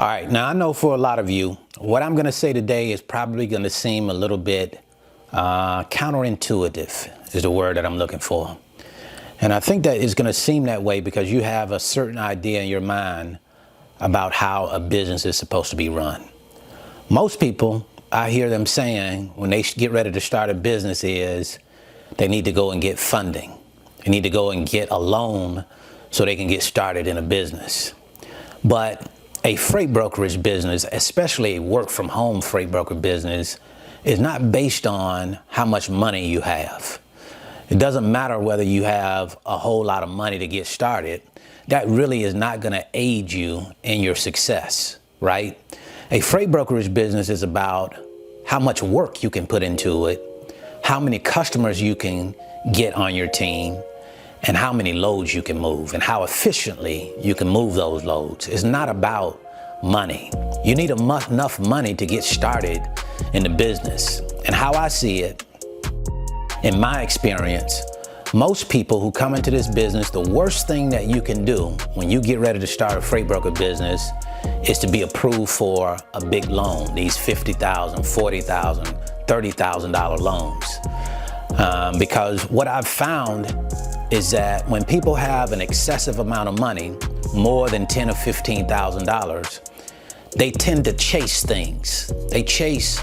All right, now I know for a lot of you, what I'm going to say today is probably going to seem a little bit counterintuitive is the word that I'm looking for. And I think that it's going to seem that way because you have a certain idea in your mind about how a business is supposed to be run. Most people, I hear them saying when they get ready to start a business is they need to go and get funding. They need to go and get a loan so they can get started in a business. But a freight brokerage business, especially a work from home freight broker business, is not based on how much money you have. It doesn't matter whether you have a whole lot of money to get started. That really is not going to aid you in your success, right? A freight brokerage business is about how much work you can put into it, how many customers you can get on your team, and how many loads you can move and how efficiently you can move those loads. It's not about money. You need enough money to get started in the business. And how I see it, in my experience, most people who come into this business, the worst thing that you can do when you get ready to start a freight broker business is to be approved for a big loan, these $50,000, $40,000, $30,000 loans. Because what I've found is that when people have an excessive amount of money, more than $10,000 or $15,000, they tend to chase things. They chase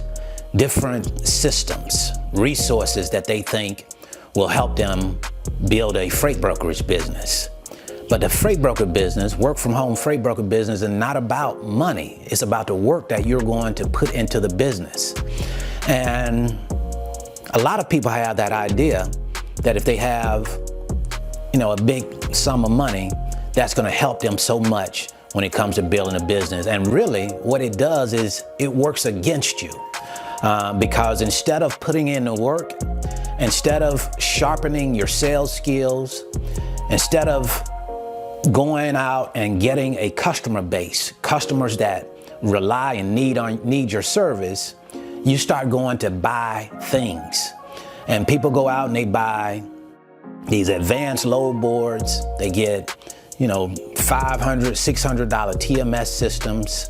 different systems, resources that they think will help them build a freight brokerage business. But the freight broker business, work from home freight broker business, is not about money. It's about the work that you're going to put into the business. And a lot of people have that idea that if they have a big sum of money, that's going to help them so much when it comes to building a business. And really what it does is it works against you because instead of putting in the work, instead of sharpening your sales skills, instead of going out and getting a customer base, customers that rely and need your service, you start going to buy things. And people go out and they buy these advanced load boards. They get, $500, $600 TMS systems.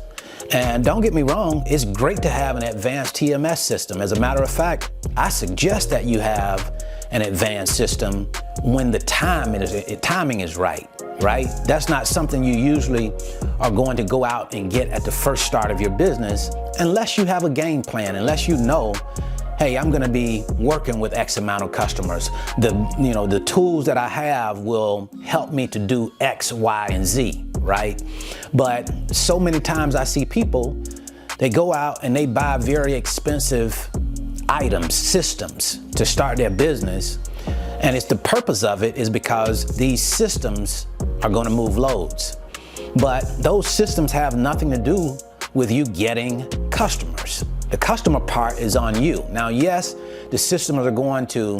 And don't get me wrong, it's great to have an advanced TMS system. As a matter of fact, I suggest that you have an advanced system when the timing is right? That's not something you usually are going to go out and get at the first start of your business unless you have a game plan, unless you know, hey, I'm going to be working with X amount of customers. The tools that I have will help me to do X, Y, and Z, right? But so many times I see people, they go out and they buy very expensive items, systems to start their business. And it's the purpose of it is because these systems are going to move loads. But those systems have nothing to do with you getting customers. The customer part is on you. Now, yes, the systems are going to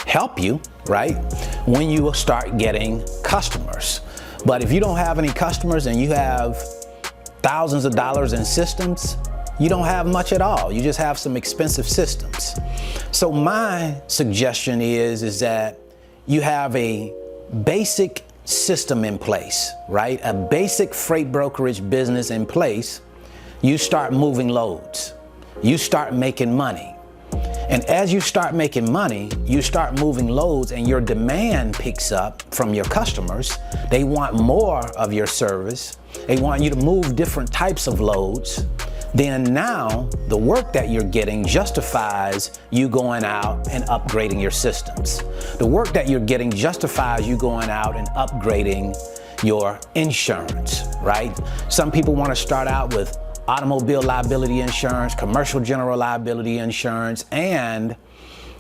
help you, right, when you start getting customers. But if you don't have any customers and you have thousands of dollars in systems, you don't have much at all. You just have some expensive systems. So my suggestion is that you have a basic system in place, right? A basic freight brokerage business in place. You start moving loads. You start making money. And as you start making money, you start moving loads and your demand picks up from your customers. They want more of your service. They want you to move different types of loads. Then now the work that you're getting justifies you going out and upgrading your systems. The work that you're getting justifies you going out and upgrading your insurance, right? Some people want to start out with automobile liability insurance, commercial general liability insurance, and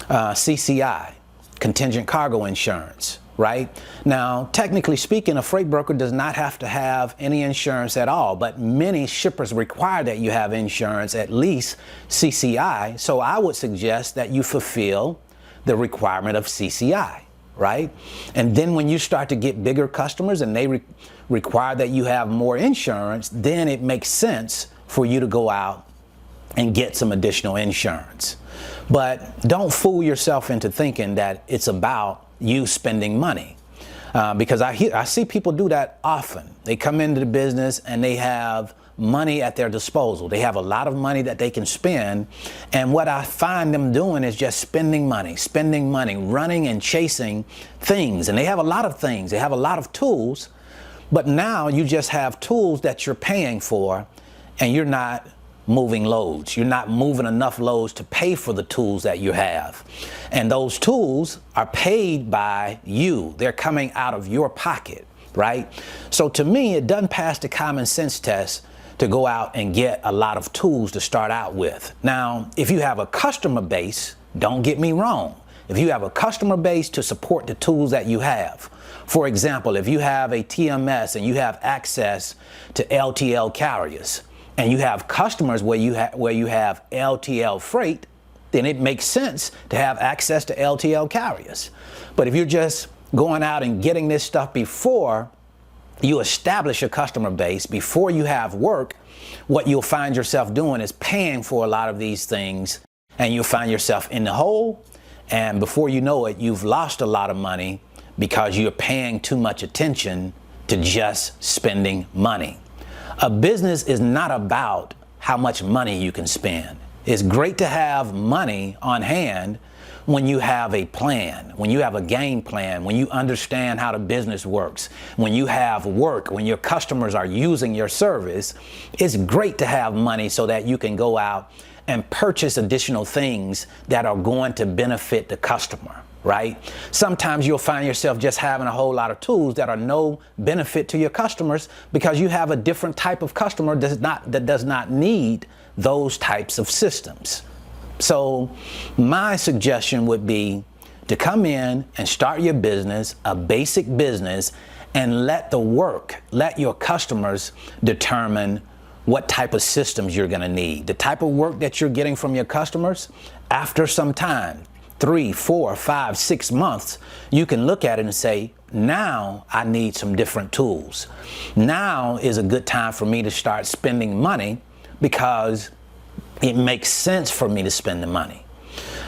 CCI, contingent cargo insurance, right? Now, technically speaking, a freight broker does not have to have any insurance at all, but many shippers require that you have insurance, at least CCI. So I would suggest that you fulfill the requirement of CCI, right? And then when you start to get bigger customers and they require that you have more insurance, then it makes sense for you to go out and get some additional insurance. But don't fool yourself into thinking that it's about you spending money. Because I see people do that often. They come into the business and they have money at their disposal. They have a lot of money that they can spend. And what I find them doing is just spending money, running and chasing things. And they have a lot of things. They have a lot of tools. But now you just have tools that you're paying for, and you're not moving loads. You're not moving enough loads to pay for the tools that you have. And those tools are paid by you. They're coming out of your pocket, right? So to me, it doesn't pass the common sense test to go out and get a lot of tools to start out with. Now, if you have a customer base, don't get me wrong. If you have a customer base to support the tools that you have, for example, if you have a TMS and you have access to LTL carriers, and you have customers where you have LTL freight, then it makes sense to have access to LTL carriers. But if you're just going out and getting this stuff before you establish a customer base, before you have work, what you'll find yourself doing is paying for a lot of these things, and you'll find yourself in the hole. And before you know it, you've lost a lot of money because you're paying too much attention to just spending money. A business is not about how much money you can spend. It's great to have money on hand when you have a plan, when you have a game plan, when you understand how the business works, when you have work, when your customers are using your service. It's great to have money so that you can go out and purchase additional things that are going to benefit the customer, right? Sometimes you'll find yourself just having a whole lot of tools that are no benefit to your customers because you have a different type of customer that does not need those types of systems. So my suggestion would be to come in and start your business, a basic business, and let your customers determine what type of systems you're going to need. The type of work that you're getting from your customers, after some time, 3, 4, 5, 6 months, you can look at it and say, now I need some different tools. Now is a good time for me to start spending money because it makes sense for me to spend the money.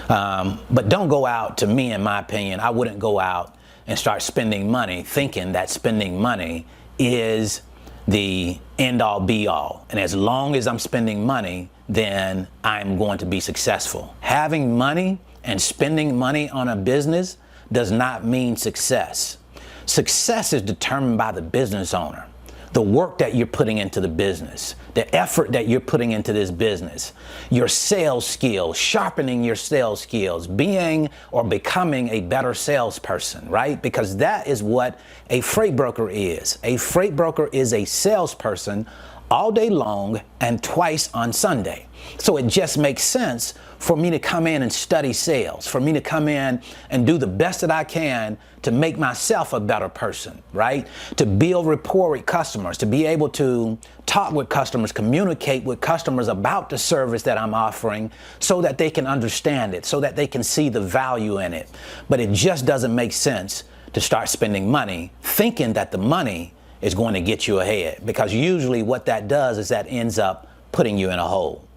But don't go out, to me, in my opinion, I wouldn't go out and start spending money thinking that spending money is the end all be all. And as long as I'm spending money, then I'm going to be successful. Having money and spending money on a business does not mean success. Success is determined by the business owner. The work that you're putting into the business, the effort that you're putting into this business, your sales skills, sharpening your sales skills, being or becoming a better salesperson, right? Because that is what a freight broker is. A freight broker is a salesperson all day long and twice on Sunday. So it just makes sense for me to come in and study sales, for me to come in and do the best that I can to make myself a better person, right? To build rapport with customers, to be able to talk with customers, communicate with customers about the service that I'm offering so that they can understand it, so that they can see the value in it. But it just doesn't make sense to start spending money thinking that the money is going to get you ahead, because usually what that does is that ends up putting you in a hole.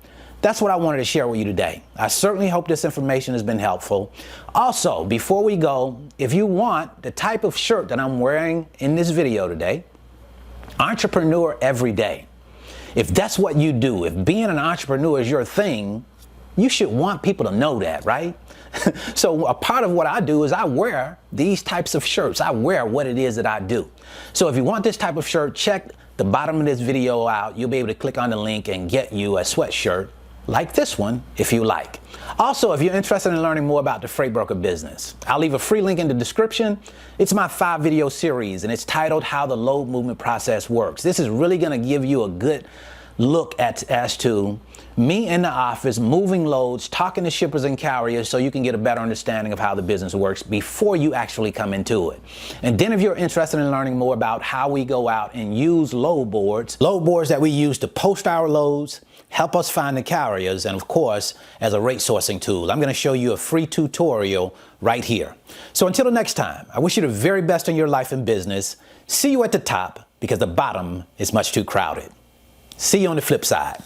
That's what I wanted to share with you today. I certainly hope this information has been helpful. Also, before we go, if you want the type of shirt that I'm wearing in this video today, Entrepreneur Every Day. If that's what you do, if being an entrepreneur is your thing, you should want people to know that, right? So a part of what I do is I wear these types of shirts. I wear what it is that I do. So if you want this type of shirt, check the bottom of this video out. You'll be able to click on the link and get you a sweatshirt like this one if you like. Also, if you're interested in learning more about the freight broker business, I'll leave a free link in the description. It's my 5-video series, and it's titled How the Load Movement Process Works. This is really going to give you a good look as to me in the office moving loads, talking to shippers and carriers, so you can get a better understanding of how the business works before you actually come into it. And then if you're interested in learning more about how we go out and use load boards that we use to post our loads, help us find the carriers, and of course, as a rate sourcing tool, I'm going to show you a free tutorial right here. So until the next time, I wish you the very best in your life and business. See you at the top, because the bottom is much too crowded. See you on the flip side.